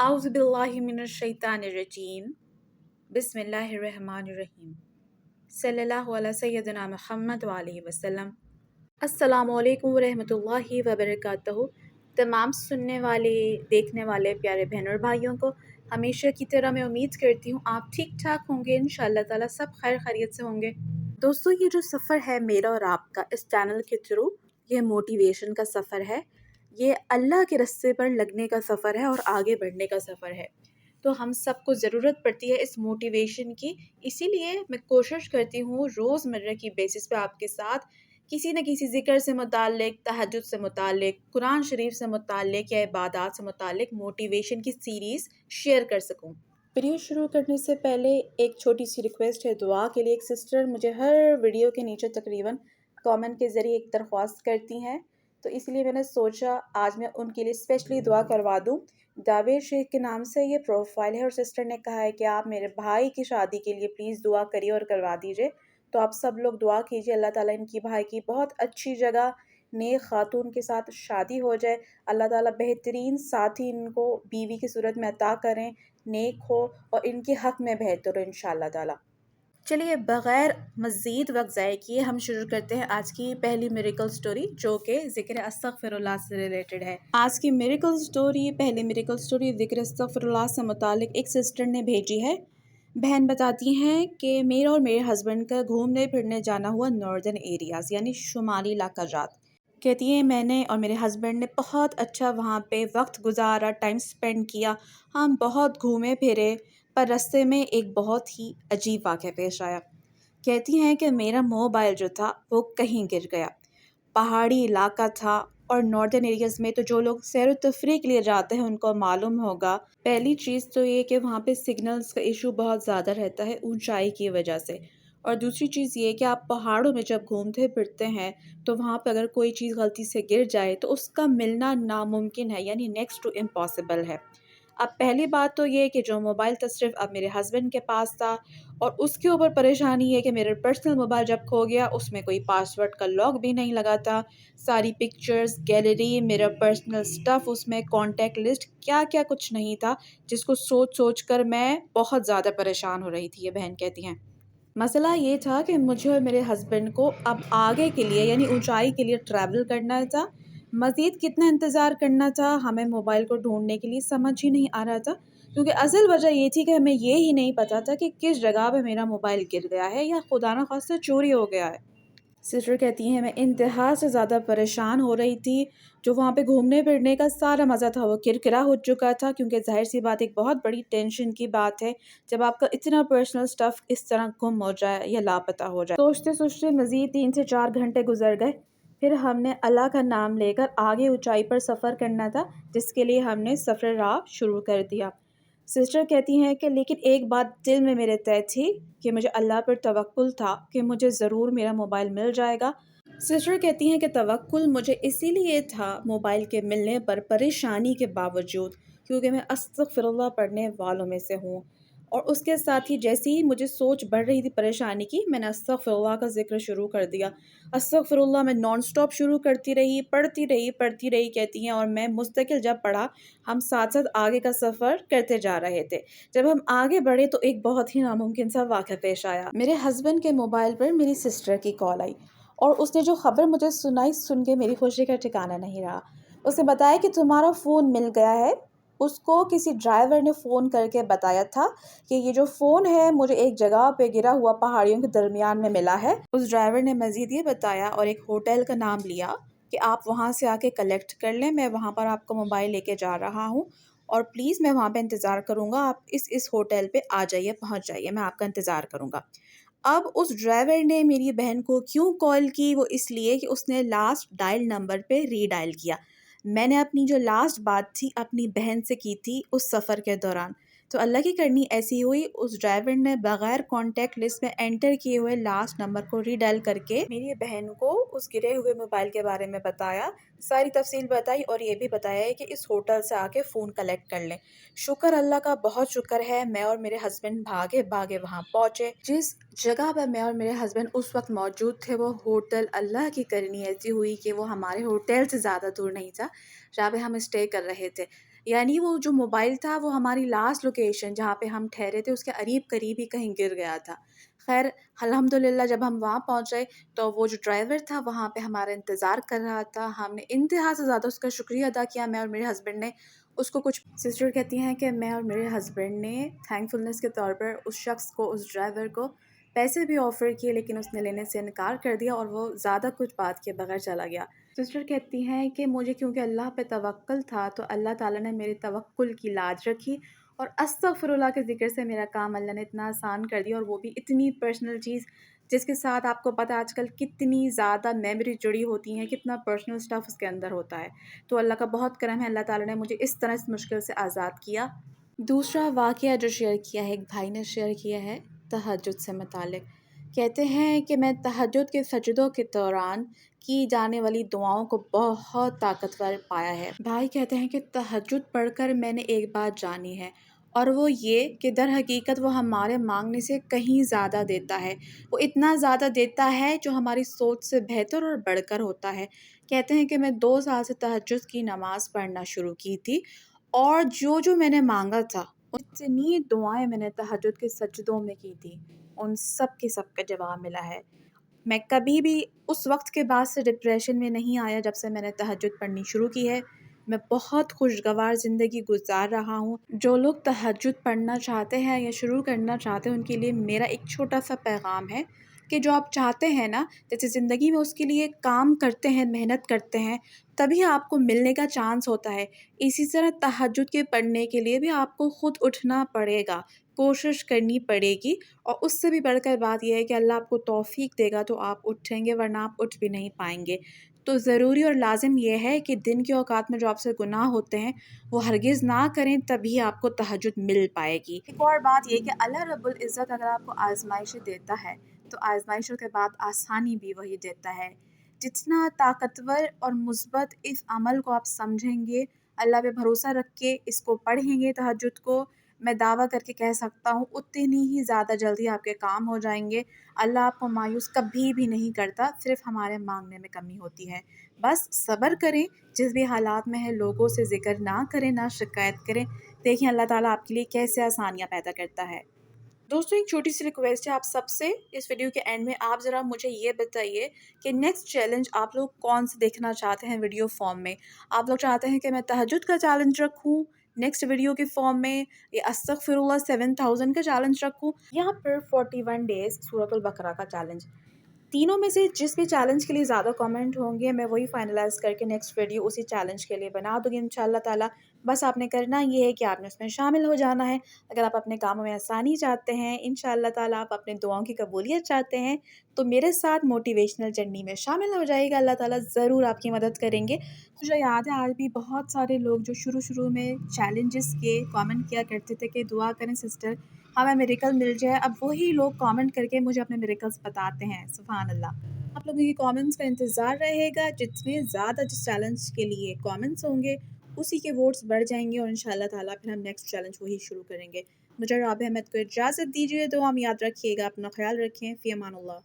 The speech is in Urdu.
اعوذ باللہ من الشیطان الرجیم بسم اللہ الرحمن الرحیم صلی اللہ علیہ سیدنا محمد وعلیہ وسلم۔ السلام علیکم ورحمۃ اللہ وبرکاتہ۔ تمام سننے والے دیکھنے والے پیارے بہن اور بھائیوں کو ہمیشہ کی طرح میں امید کرتی ہوں آپ ٹھیک ٹھاک ہوں گے، انشاءاللہ تعالیٰ سب خیر خیریت سے ہوں گے۔ دوستو، یہ جو سفر ہے میرا اور آپ کا اس چینل کے تھرو، یہ موٹیویشن کا سفر ہے، یہ اللہ کے رستے پر لگنے کا سفر ہے اور آگے بڑھنے کا سفر ہے۔ تو ہم سب کو ضرورت پڑتی ہے اس موٹیویشن کی، اسی لیے میں کوشش کرتی ہوں روز مرہ کی بیسس پہ آپ کے ساتھ کسی نہ کسی ذکر سے متعلق، تہجد سے متعلق، قرآن شریف سے متعلق یا عبادات سے متعلق موٹیویشن کی سیریز شیئر کر سکوں۔ ویڈیو شروع کرنے سے پہلے ایک چھوٹی سی ریکویسٹ ہے دعا کے لیے۔ ایک سسٹر مجھے ہر ویڈیو کے نیچے تقریباً کامنٹ کے ذریعے ایک درخواست کرتی ہیں، تو اس لیے میں نے سوچا آج میں ان کے لیے اسپیشلی دعا کروا دوں۔ جاوید شیخ کے نام سے یہ پروفائل ہے اور سسٹر نے کہا ہے کہ آپ میرے بھائی کی شادی کے لیے پلیز دعا کریے اور کروا دیجیے، تو آپ سب لوگ دعا کیجیے اللہ تعالیٰ ان کی بھائی کی بہت اچھی جگہ نیک خاتون کے ساتھ شادی ہو جائے، اللہ تعالیٰ بہترین ساتھی ان کو بیوی کی صورت میں عطا کریں، نیک ہو اور ان کے حق میں بہتر ہو انشاءاللہ تعالیٰ۔ چلیے بغیر مزید وقت ضائع کیے ہم شروع کرتے ہیں آج کی پہلی میریکل سٹوری، جو کہ ذکر استغفر اللہ سے ریلیٹڈ ہے۔ آج کی پہلی میریکل سٹوری ذکر استغفر اللہ سے متعلق ایک سسٹر نے بھیجی ہے۔ بہن بتاتی ہیں کہ میرا اور میرے ہسبینڈ کا گھومنے پھرنے جانا ہوا ناردرن ایریاز یعنی شمالی علاقہ جات۔ کہتی ہیں میں نے اور میرے ہسبینڈ نے بہت اچھا وہاں پہ وقت گزارا، ٹائم سپینڈ کیا، ہم بہت گھومے پھرے، پر رستے میں ایک بہت ہی عجیب واقعہ پیش آیا۔ کہتی ہیں کہ میرا موبائل جو تھا وہ کہیں گر گیا۔ پہاڑی علاقہ تھا اور ناردرن ایریاز میں تو جو لوگ سیر و تفریح کے لیے جاتے ہیں ان کو معلوم ہوگا، پہلی چیز تو یہ کہ وہاں پہ سگنلز کا ایشو بہت زیادہ رہتا ہے اونچائی کی وجہ سے، اور دوسری چیز یہ کہ آپ پہاڑوں میں جب گھومتے پھرتے ہیں تو وہاں پہ اگر کوئی چیز غلطی سے گر جائے تو اس کا ملنا ناممکن ہے، یعنی نیکسٹ ٹو امپاسبل ہے۔ اب پہلی بات تو یہ کہ جو موبائل تھا صرف اب میرے ہسبینڈ کے پاس تھا، اور اس کے اوپر پریشانی یہ کہ میرے پرسنل موبائل جب کھو گیا اس میں کوئی پاس ورڈ کا لاک بھی نہیں لگا تھا، ساری پکچرز، گیلری، میرا پرسنل سٹف اس میں، کانٹیکٹ لسٹ، کیا کیا کچھ نہیں تھا، جس کو سوچ سوچ کر میں بہت زیادہ پریشان ہو رہی تھی، یہ بہن کہتی ہیں۔ مسئلہ یہ تھا کہ مجھے اور میرے ہسبینڈ کو اب آگے کے لیے یعنی اونچائی کے لیے ٹریول کرنا تھا، مزید کتنا انتظار کرنا تھا ہمیں موبائل کو ڈھونڈنے کے لیے سمجھ ہی نہیں آ رہا تھا، کیونکہ اصل وجہ یہ تھی کہ ہمیں یہ ہی نہیں پتا تھا کہ کس جگہ پہ میرا موبائل گر گیا ہے یا خدا نخواستہ چوری ہو گیا ہے۔ سسٹر کہتی ہیں میں انتہا سے زیادہ پریشان ہو رہی تھی، جو وہاں پہ گھومنے پھرنے کا سارا مزہ تھا وہ کرکرا ہو چکا تھا، کیونکہ ظاہر سی بات ایک بہت بڑی ٹینشن کی بات ہے جب آپ کا اتنا پرسنل سٹف اس طرح گم ہو جائے یا لاپتہ ہو جائے۔ سوچتے سوچتے مزید 3 سے 4 گھنٹے گزر گئے، پھر ہم نے اللہ کا نام لے کر آگے اونچائی پر سفر کرنا تھا، جس کے لیے ہم نے سفر راہ شروع کر دیا۔ سسٹر کہتی ہیں کہ لیکن ایک بات دل میں میرے طے تھی کہ مجھے اللہ پر توکل تھا کہ مجھے ضرور میرا موبائل مل جائے گا۔ سسٹر کہتی ہیں کہ توکل مجھے اسی لیے تھا موبائل کے ملنے پر پریشانی کے باوجود، کیونکہ میں استغفر اللہ پڑھنے والوں میں سے ہوں، اور اس کے ساتھ ہی جیسی ہی مجھے سوچ بڑھ رہی تھی پریشانی کی، میں نے استغفر اللہ کا ذکر شروع کر دیا۔ استغفر اللہ میں نان سٹاپ شروع کرتی رہی، پڑھتی رہی کہتی ہیں، اور میں مستقل جب پڑھا ہم ساتھ ساتھ آگے کا سفر کرتے جا رہے تھے۔ جب ہم آگے بڑھے تو ایک بہت ہی ناممکن سا واقعہ پیش آیا۔ میرے ہسبینڈ کے موبائل پر میری سسٹر کی کال آئی، اور اس نے جو خبر مجھے سنائی سن کے میری خوشی کا ٹھکانہ نہیں رہا۔ اس نے بتایا کہ تمہارا فون مل گیا ہے۔ اس کو کسی ڈرائیور نے فون کر کے بتایا تھا کہ یہ جو فون ہے مجھے ایک جگہ پہ گرا ہوا پہاڑیوں کے درمیان میں ملا ہے۔ اس ڈرائیور نے مزید یہ بتایا اور ایک ہوٹل کا نام لیا کہ آپ وہاں سے آ کے کلیکٹ کر لیں، میں وہاں پر آپ کا موبائل لے کے جا رہا ہوں، اور پلیز میں وہاں پہ انتظار کروں گا، آپ اس ہوٹل پہ آ جائیے، پہنچ جائیے، میں آپ کا انتظار کروں گا۔ اب اس ڈرائیور نے میری بہن کو کیوں کال کی؟ وہ اس لیے کہ اس نے لاسٹ ڈائل نمبر پہ ری ڈائل کیا۔ میں نے اپنی جو لاسٹ بات تھی اپنی بہن سے کی تھی اس سفر کے دوران، تو اللہ کی کرنی ایسی ہوئی، اس ڈرائیور نے بغیر کانٹیکٹ لسٹ میں انٹر کیے ہوئے لاسٹ نمبر کو ری ڈائل کر کے میری بہن کو اس گرے ہوئے موبائل کے بارے میں بتایا، ساری تفصیل بتائی، اور یہ بھی بتایا کہ اس ہوٹل سے آ کے فون کلیکٹ کر لیں۔ شکر اللہ کا، بہت شکر ہے، میں اور میرے ہسبینڈ بھاگے بھاگے وہاں پہنچے۔ جس جگہ پر میں اور میرے ہسبینڈ اس وقت موجود تھے وہ ہوٹل، اللہ کی کرنی ایسی ہوئی کہ وہ ہمارے ہوٹل سے زیادہ دور نہیں تھا جہاں پہ ہم اسٹے کر رہے تھے۔ یعنی وہ جو موبائل تھا وہ ہماری لاسٹ لوکیشن جہاں پہ ہم ٹھہرے تھے اس کے قریب ہی کہیں گر گیا تھا۔ خیر الحمدللہ جب ہم وہاں پہنچے تو وہ جو ڈرائیور تھا وہاں پہ ہمارا انتظار کر رہا تھا۔ ہم نے انتہا سے زیادہ اس کا شکریہ ادا کیا، میں اور میرے ہسبینڈ نے اس کو کچھ سسٹر کہتی ہیں کہ میں اور میرے ہسبینڈ نے تھینکفلنس کے طور پر اس شخص کو، اس ڈرائیور کو پیسے بھی آفر کیے، لیکن اس نے لینے سے انکار کر دیا اور وہ زیادہ کچھ بات کیے بغیر چلا گیا۔ سسٹر کہتی ہیں کہ مجھے کیونکہ اللہ پہ توکل تھا تو اللہ تعالیٰ نے میرے توکل کی لاج رکھی اور استغفر اللہ کے ذکر سے میرا کام اللہ نے اتنا آسان کر دیا، اور وہ بھی اتنی پرسنل چیز جس کے ساتھ آپ کو پتہ آج کل کتنی زیادہ میموری جڑی ہوتی ہیں، کتنا پرسنل سٹف اس کے اندر ہوتا ہے۔ تو اللہ کا بہت کرم ہے، اللہ تعالیٰ نے مجھے اس طرح اس مشکل سے آزاد کیا۔ دوسرا واقعہ جو شیئر کیا ہے ایک بھائی نے شیئر کیا ہے تہجد سے متعلق۔ کہتے ہیں کہ میں تہجد کے سجدوں کے دوران کی جانے والی دعاؤں کو بہت طاقتور پایا ہے۔ بھائی کہتے ہیں کہ تہجد پڑھ کر میں نے ایک بات جانی ہے، اور وہ یہ کہ در حقیقت وہ ہمارے مانگنے سے کہیں زیادہ دیتا ہے، وہ اتنا زیادہ دیتا ہے جو ہماری سوچ سے بہتر اور بڑھ کر ہوتا ہے۔ کہتے ہیں کہ میں 2 سال سے تہجد کی نماز پڑھنا شروع کی تھی، اور جو میں نے مانگا تھا، اتنی دعائیں میں نے تہجد کے سجدوں میں کی تھی، ان سب کا جواب ملا ہے۔ میں کبھی بھی اس وقت کے بعد سے ڈپریشن میں نہیں آیا جب سے میں نے تہجد پڑھنی شروع کی ہے۔ میں بہت خوشگوار زندگی گزار رہا ہوں۔ جو لوگ تہجد پڑھنا چاہتے ہیں یا شروع کرنا چاہتے ہیں ان کے لیے میرا ایک چھوٹا سا پیغام ہے کہ جو آپ چاہتے ہیں نا، جیسے زندگی میں اس کے لیے کام کرتے ہیں، محنت کرتے ہیں، تبھی آپ کو ملنے کا چانس ہوتا ہے۔ اسی طرح تہجد کے پڑھنے کے لیے بھی آپ کو خود اٹھنا پڑے گا، کوشش کرنی پڑے گی، اور اس سے بھی بڑھ کر بات یہ ہے کہ اللہ آپ کو توفیق دے گا تو آپ اٹھیں گے، ورنہ آپ اٹھ بھی نہیں پائیں گے۔ تو ضروری اور لازم یہ ہے کہ دن کے اوقات میں جو آپ سے گناہ ہوتے ہیں وہ ہرگز نہ کریں، تبھی آپ کو تہجد مل پائے گی۔ ایک اور بات یہ کہ اللہ رب العزت اگر آپ کو آزمائشیں دیتا ہے تو آزمائشوں کے بعد آسانی بھی وہی دیتا ہے۔ جتنا طاقتور اور مثبت اس عمل کو آپ سمجھیں گے، اللہ پہ بھروسہ رکھ کے اس کو پڑھیں گے تہجد کو، میں دعویٰ کر کے کہہ سکتا ہوں اتنی ہی زیادہ جلدی آپ کے کام ہو جائیں گے۔ اللہ آپ کو مایوس کبھی بھی نہیں کرتا، صرف ہمارے مانگنے میں کمی ہوتی ہے۔ بس صبر کریں، جس بھی حالات میں ہے لوگوں سے ذکر نہ کریں، نہ شکایت کریں، دیکھیں اللہ تعالیٰ آپ کے لیے کیسے آسانیاں پیدا کرتا ہے۔ دوستوں ایک چھوٹی سی ریکویسٹ ہے آپ سب سے، اس ویڈیو کے اینڈ میں آپ ذرا مجھے یہ بتائیے کہ نیکسٹ چیلنج آپ لوگ کون سے دیکھنا چاہتے ہیں ویڈیو فارم میں۔ آپ لوگ چاہتے ہیں کہ میں تہجد کا چیلنج رکھوں نیکسٹ ویڈیو کے فارم میں، یا استغفر اللہ 7000 کا چیلنج رکھوں، یا پھر 41 ڈیز سورۃ البقرہ کا چیلنج؟ تینوں میں سے جس بھی چیلنج کے لیے زیادہ کامنٹ ہوں گے میں وہی فائنلائز کر کے نیکسٹ ویڈیو اسی چیلنج کے لیے بنا دوں گی انشاءاللہ تعالیٰ۔ بس آپ نے کرنا یہ ہے کہ آپ نے اس میں شامل ہو جانا ہے۔ اگر آپ اپنے کاموں میں آسانی چاہتے ہیں، انشاءاللہ تعالیٰ آپ اپنے دعاؤں کی قبولیت چاہتے ہیں، تو میرے ساتھ موٹیویشنل جرنی میں شامل ہو جائے گا، اللہ تعالیٰ ضرور آپ کی مدد کریں گے۔ مجھے یاد ہے آج بھی بہت سارے لوگ جو شروع میں چیلنجز کے کامنٹ کیا کرتے تھے کہ دعا کریں سسٹر ہمیں میریکل مل جائے، اب وہی لوگ کامنٹ کر کے مجھے اپنے میریکلز بتاتے ہیں، سبحان اللہ۔ آپ لوگوں کی کامنٹس کا انتظار رہے گا، جتنے زیادہ جس چیلنج کے لیے کامنٹس ہوں گے اسی کے ووٹس بڑھ جائیں گے، اور انشاءاللہ تعالیٰ پھر ہم نیکسٹ چیلنج وہی شروع کریں گے۔ مجھے رابعہ احمد کو اجازت دیجیے، دعا میں یاد رکھیے گا، اپنا خیال رکھیں، فی امان اللہ۔